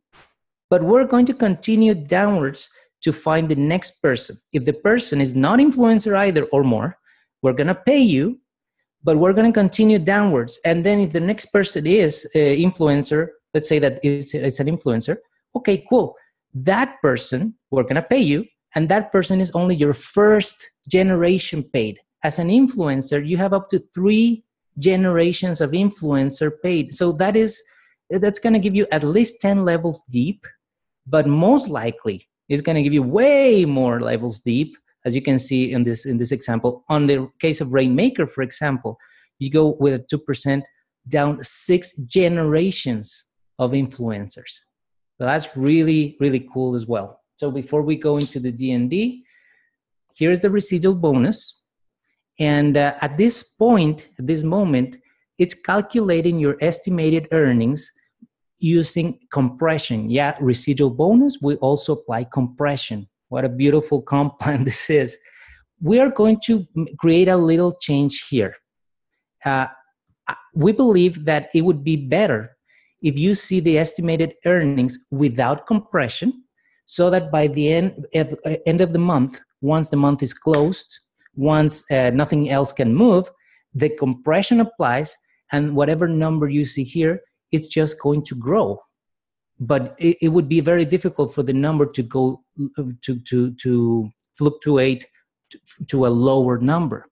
but we're going to continue downwards to find the next person. If the person is not influencer either or more, we're going to pay you, but we're going to continue downwards. And then if the next person is influencer, let's say that it's an influencer, okay, cool. That person, we're going to pay you, and that person is only your first generation paid. As an influencer, you have up to 3 generations of influencer paid. So that's going to give you at least 10 levels deep, but most likely is going to give you way more levels deep, as you can see in this example. On the case of Rainmaker, for example, you go with a 2% down 6 generations of influencers. So that's really, really cool as well. So before we go into the D&D, here's the residual bonus. And at this point, at this moment, it's calculating your estimated earnings using compression. Yeah, residual bonus, we also apply compression. What a beautiful comp plan this is. We are going to create a little change here. We believe that it would be better if you see the estimated earnings without compression, so that by the end of the month, once the month is closed, once nothing else can move, the compression applies, and whatever number you see here, it's just going to grow. But it would be very difficult for the number to go to fluctuate to a lower number.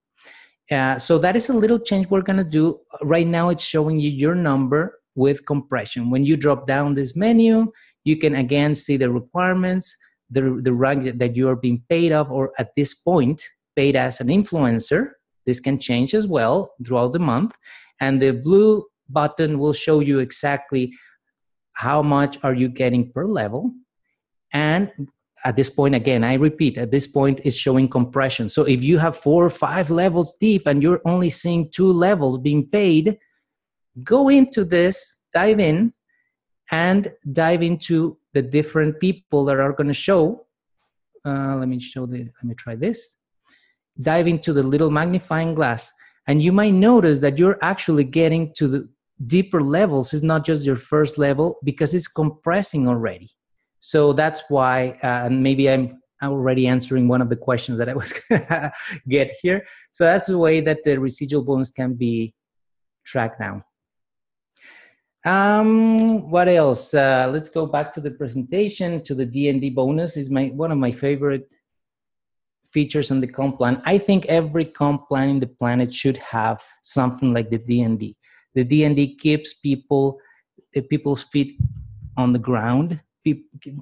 So that is a little change we're going to do. Right now, it's showing you your number with compression. When you drop down this menu, you can again see the requirements, the rank that you are being paid of, or at this point, paid as an influencer. This can change as well throughout the month. And the blue button will show you exactly how much are you getting per level. And at this point, again, I repeat, at this point it's showing compression. So if you have 4 or 5 levels deep and you're only seeing 2 levels being paid, go into this, dive in, and dive into the different people that are going to show. Let me try this. Dive into the little magnifying glass, and you might notice that you're actually getting to the deeper levels. It's not just your first level, because it's compressing already. So that's why, and maybe I'm already answering one of the questions that I was going to get here. So that's the way that the residual bonus can be tracked down. What else? Let's go back to the presentation, to the D&D bonus. Is one of my favorite features on the comp plan. I think every comp plan in the planet should have something like the D&D. The D&D keeps people's feet on the ground,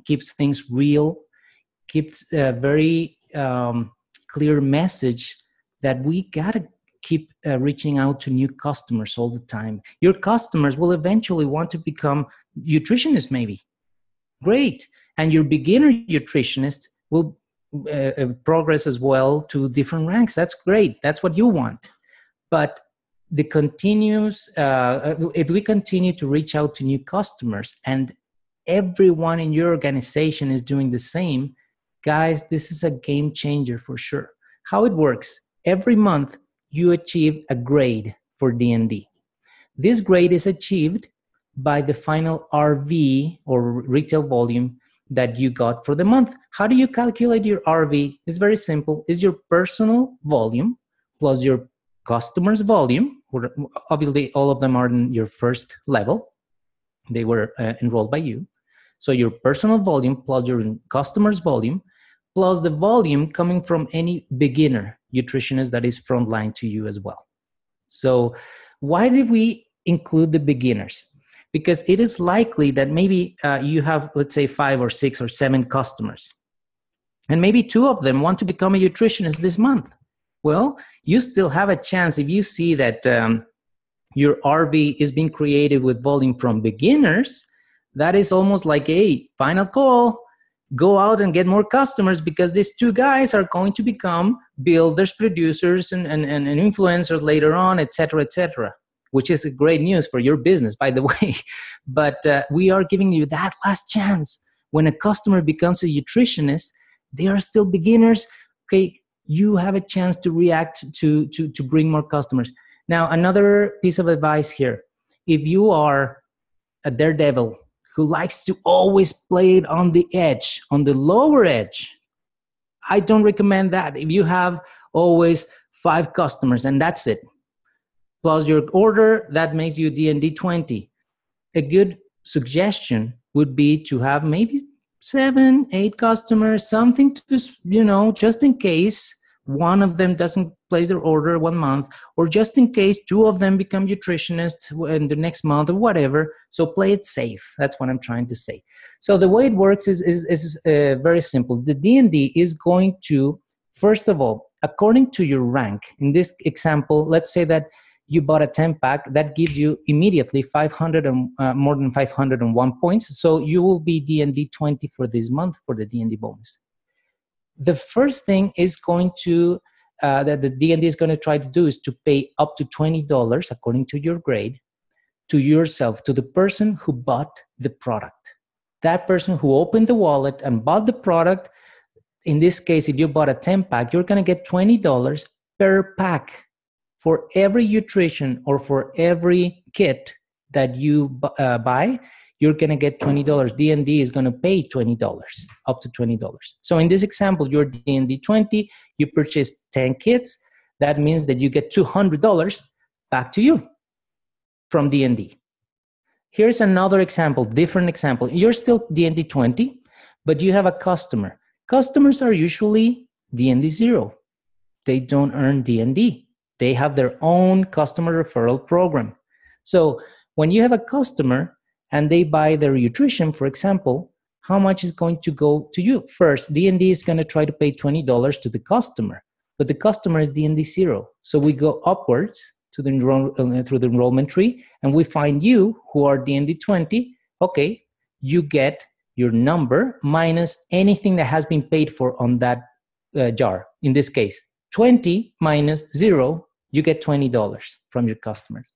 keeps things real, keeps a very clear message that we gotta keep reaching out to new customers all the time. Your customers will eventually want to become nutritionists, maybe. Great. And your beginner nutritionist will progress as well to different ranks. That's great. That's what you want. But the continues, if we continue to reach out to new customers and everyone in your organization is doing the same, guys, this is a game changer for sure. How it works, every month you achieve a grade for D&D. This grade is achieved by the final RV, or retail volume, that you got for the month. How do you calculate your RV? It's very simple. It's your personal volume plus your customer's volume. Obviously, all of them are in your first level. They were enrolled by you. So your personal volume plus your customer's volume plus the volume coming from any beginner nutritionist that is frontline to you as well. So why did we include the beginners? Because it is likely that maybe you have, let's say, 5 or 6 or 7 customers, and maybe 2 of them want to become a nutritionist this month. Well, you still have a chance if you see that your RV is being created with volume from beginners. That is almost like a final call. Go out and get more customers, because these 2 guys are going to become builders, producers, and influencers later on, et cetera, which is great news for your business, by the way. But we are giving you that last chance. When a customer becomes a nutritionist, they are still beginners. Okay, you have a chance to react to bring more customers. Now, another piece of advice here. If you are a daredevil who likes to always play it on the edge, on the lower edge, I don't recommend that. If you have always 5 customers and that's it, plus your order, that makes you D&D 20. A good suggestion would be to have maybe 7, 8 customers, something to, just in case one of them doesn't place their order 1 month, or just in case 2 of them become nutritionists in the next month or whatever. So play it safe. That's what I'm trying to say. So the way it works is very simple. The D&D is going to, first of all, according to your rank, in this example, let's say that you bought a 10 pack, that gives you immediately 500 and more than 501 points. So you will be D&D 20 for this month for the D&D bonus. The first thing is going to that the D&D is going to try to do is to pay up to $20 according to your grade to yourself, to the person who bought the product. That person who opened the wallet and bought the product. In this case, if you bought a 10 pack, you're going to get $20 per pack. For every nutrition or for every kit that you buy, you're going to get $20. D&D is going to pay $20, up to $20. So in this example, you're D&D 20, you purchased 10 kits. That means that you get $200 back to you from D&D. Here's another example, different example. You're still D&D 20, but you have a customer. Customers are usually D&D 0. They don't earn D&D. They have their own customer referral program. So when you have a customer and they buy their nutrition, for example, how much is going to go to you? First, D&D is going to try to pay $20 to the customer, but the customer is D&D 0. So we go upwards to the through the enrollment tree, and we find you who are D&D 20. Okay, you get your number minus anything that has been paid for on that jar. In this case, 20 minus 0, you get $20 from your customers.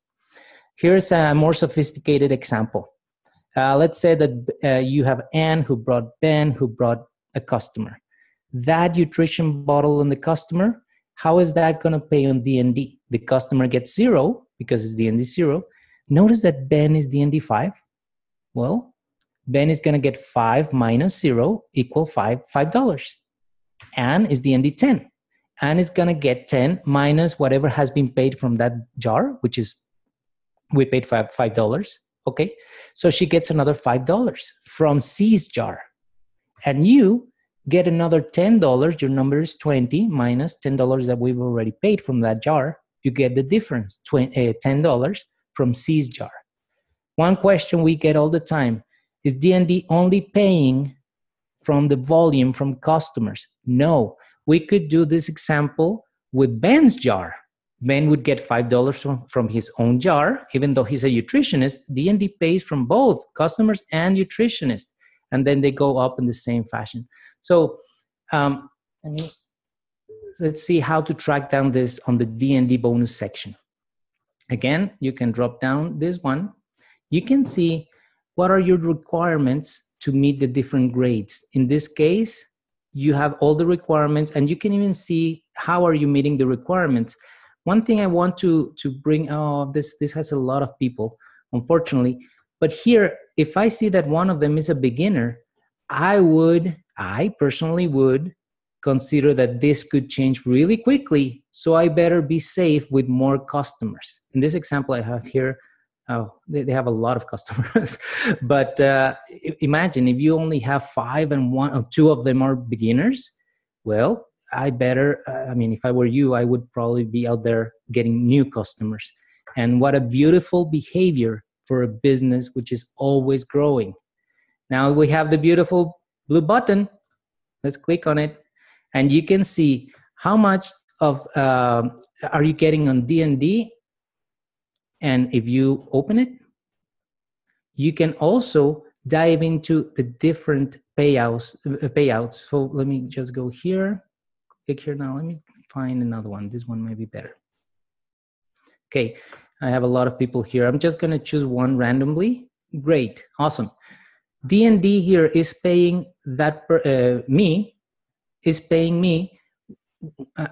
Here's a more sophisticated example. Let's say that you have Anne who brought Ben who brought a customer. That nutrition bottle and the customer, how is that going to pay on D&D? The customer gets 0 because it's D&D 0. Notice that Ben is D&D 5. Well, Ben is going to get 5 minus 0 equal $5. Anne is D&D 10. And it's going to get 10 minus whatever has been paid from that jar, which is, we paid $5. Okay. So she gets another $5 from C's jar. And you get another $10. Your number is 20 minus $10 that we've already paid from that jar. You get the difference, $10 from C's jar. One question we get all the time, is D&D only paying from the volume from customers? No. We could do this example with Ben's jar. Ben would get $5 from his own jar. Even though he's a nutritionist, D&D pays from both customers and nutritionists. And then they go up in the same fashion. So let's see how to track down this on the D&D bonus section. Again, you can drop down this one. You can see what are your requirements to meet the different grades. In this case, you have all the requirements, and you can even see how are you meeting the requirements. One thing I want to bring, this has a lot of people, unfortunately, but here, if I see that one of them is a beginner, I personally would consider that this could change really quickly, so I better be safe with more customers. In this example I have here, they have a lot of customers, but imagine if you only have 5 and 1 or 2 of them are beginners, well, if I were you, I would probably be out there getting new customers. And what a beautiful behavior for a business which is always growing. Now we have the beautiful blue button. Let's click on it. And you can see how much of are you getting on D&D. And if you open it, you can also dive into the different payouts. So let me just go here. Click here now. Let me find another one. This one might be better. Okay, I have a lot of people here. I'm just going to choose one randomly. Great, awesome. D&D here is paying that me,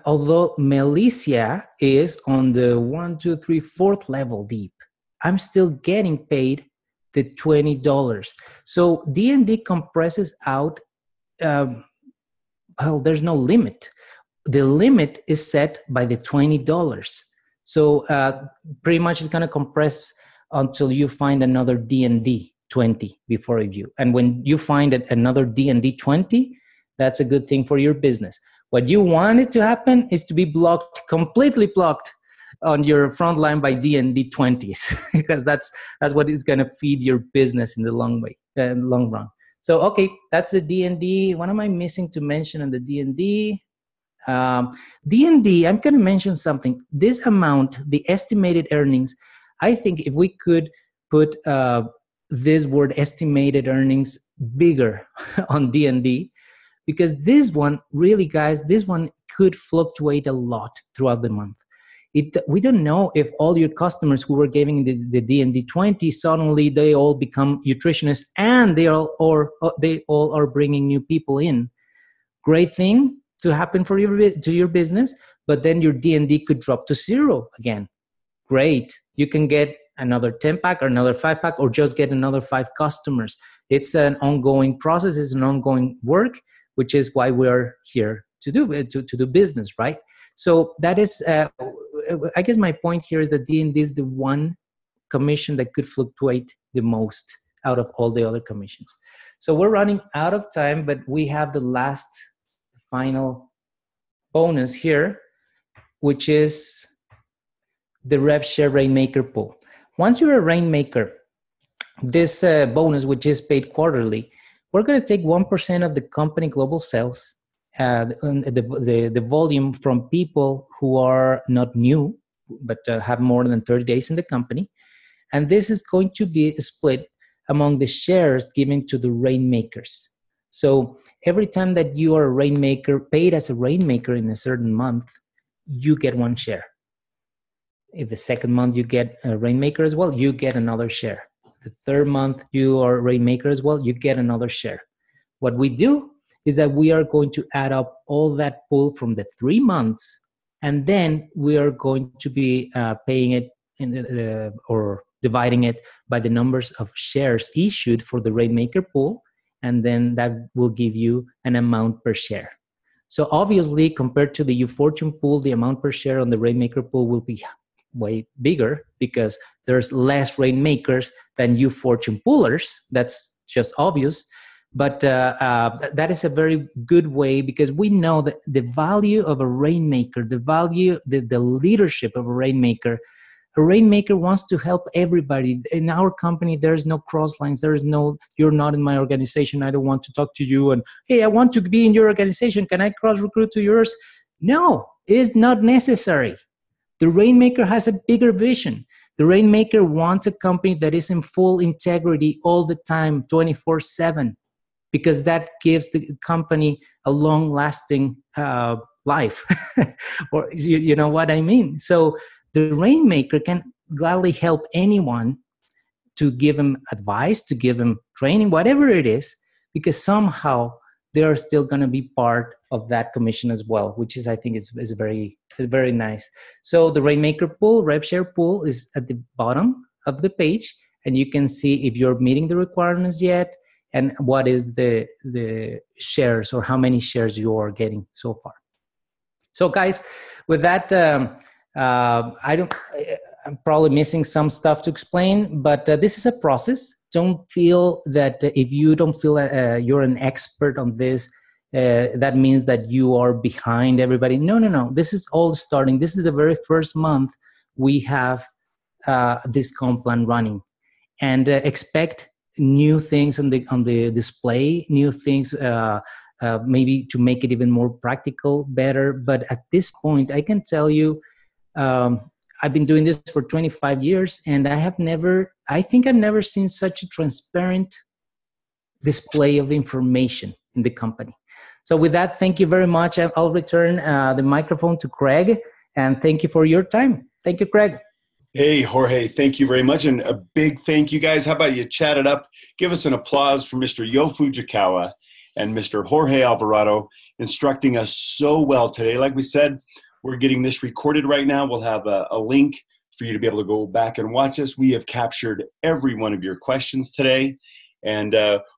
although Melissa is on the 1, 2, 3, 4th level deep. I'm still getting paid the $20. So D&D compresses out, well, there's no limit. The limit is set by the $20. So pretty much it's going to compress until you find another D&D 20 before review. And when you find another D&D 20, that's a good thing for your business. What you want it to happen is to be blocked, completely blocked on your front line by D&D 20s, because that's what is going to feed your business in the long run. So, okay, that's the D&D. What am I missing to mention on the D&D? D&D, I'm going to mention something. This amount, the estimated earnings, I think if we could put this word estimated earnings bigger on D&D, because this one, really, guys, this one could fluctuate a lot throughout the month. We don't know if all your customers who were giving the D&D 20, suddenly they all become nutritionists and they all are bringing new people in. Great thing to happen for your business, but then your D&D could drop to 0 again. Great. You can get another 10-pack or another 5-pack or just get another 5 customers. It's an ongoing process. It's an ongoing work, which is why we're here to do business, right? So that is, I guess my point here is that D&D is the one commission that could fluctuate the most out of all the other commissions. So we're running out of time, but we have the last final bonus here, which is the Rev Share Rainmaker pool. Once you're a Rainmaker, this bonus, which is paid quarterly, we're going to take 1% of the company global sales, the volume from people who are not new, but have more than 30 days in the company. And this is going to be split among the shares given to the Rainmakers. So every time that you are a Rainmaker, paid as a Rainmaker in a certain month, you get 1 share. If the second month you get a Rainmaker as well, you get another share. The third month you are a Rainmaker as well, you get another share. What we do is that we are going to add up all that pool from the 3 months, and then we are going to be paying it or dividing it by the numbers of shares issued for the Rainmaker pool, and then that will give you an amount per share. So obviously, compared to the UFortune pool, the amount per share on the Rainmaker pool will be way bigger because there's less Rainmakers than UFortune poolers. That's just obvious. But that is a very good way, because we know that the value of a Rainmaker, the leadership of a Rainmaker wants to help everybody. In our company, there's no cross lines. There's no, you're not in my organization, I don't want to talk to you. And hey, I want to be in your organization. Can I cross recruit to yours? No, it's not necessary. The Rainmaker has a bigger vision. The Rainmaker wants a company that is in full integrity all the time, 24/7, because that gives the company a long-lasting life. Or you know what I mean? So the Rainmaker can gladly help anyone, to give them advice, to give them training, whatever it is, because somehow they are still going to be part of that commission as well, which is, I think, is very nice. So the Rainmaker pool, Rev Share pool, is at the bottom of the page, and you can see if you're meeting the requirements yet, and what is the shares, or how many shares you are getting so far. So guys, with that, I'm probably missing some stuff to explain, but this is a process. Don't feel that if you don't feel you're an expert on this, that means that you are behind everybody. No. This is all starting. This is the very first month we have this comp plan running, and expect new things on the display, new things maybe to make it even more practical, better. But at this point, I can tell you, I've been doing this for 25 years, and I think I've never seen such a transparent display of information in the company. So with that, thank you very much. I'll return the microphone to Craig, and thank you for your time. Thank you, Craig. Hey, Jorge, thank you very much. And a big thank you, guys. How about you chat it up? Give us an applause for Mr. Yo Fujikawa and Mr. Jorge Alvarado instructing us so well today. Like we said, we're getting this recorded right now. We'll have a link for you to be able to go back and watch us. We have captured every one of your questions today, and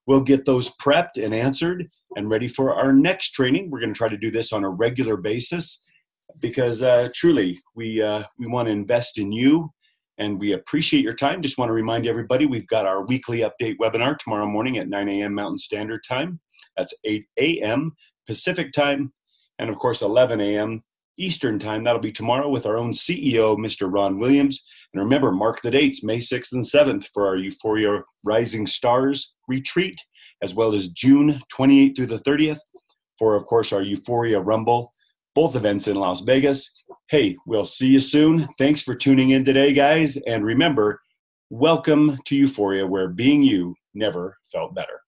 we'll get those prepped and answered and ready for our next training. We're going to try to do this on a regular basis, because truly we want to invest in you, and we appreciate your time. Just want to remind everybody, we've got our weekly update webinar tomorrow morning at 9 a.m. Mountain Standard Time. That's 8 a.m. Pacific Time, and of course 11 a.m. Eastern Time. That'll be tomorrow with our own CEO, Mr. Ron Williams. And remember, mark the dates, May 6th and 7th for our UFORIA Rising Stars retreat, as well as June 28th through the 30th for, of course, our UFORIA Rumble both events in Las Vegas. Hey, we'll see you soon. Thanks for tuning in today, guys. And remember, welcome to Euphoria, where being you never felt better.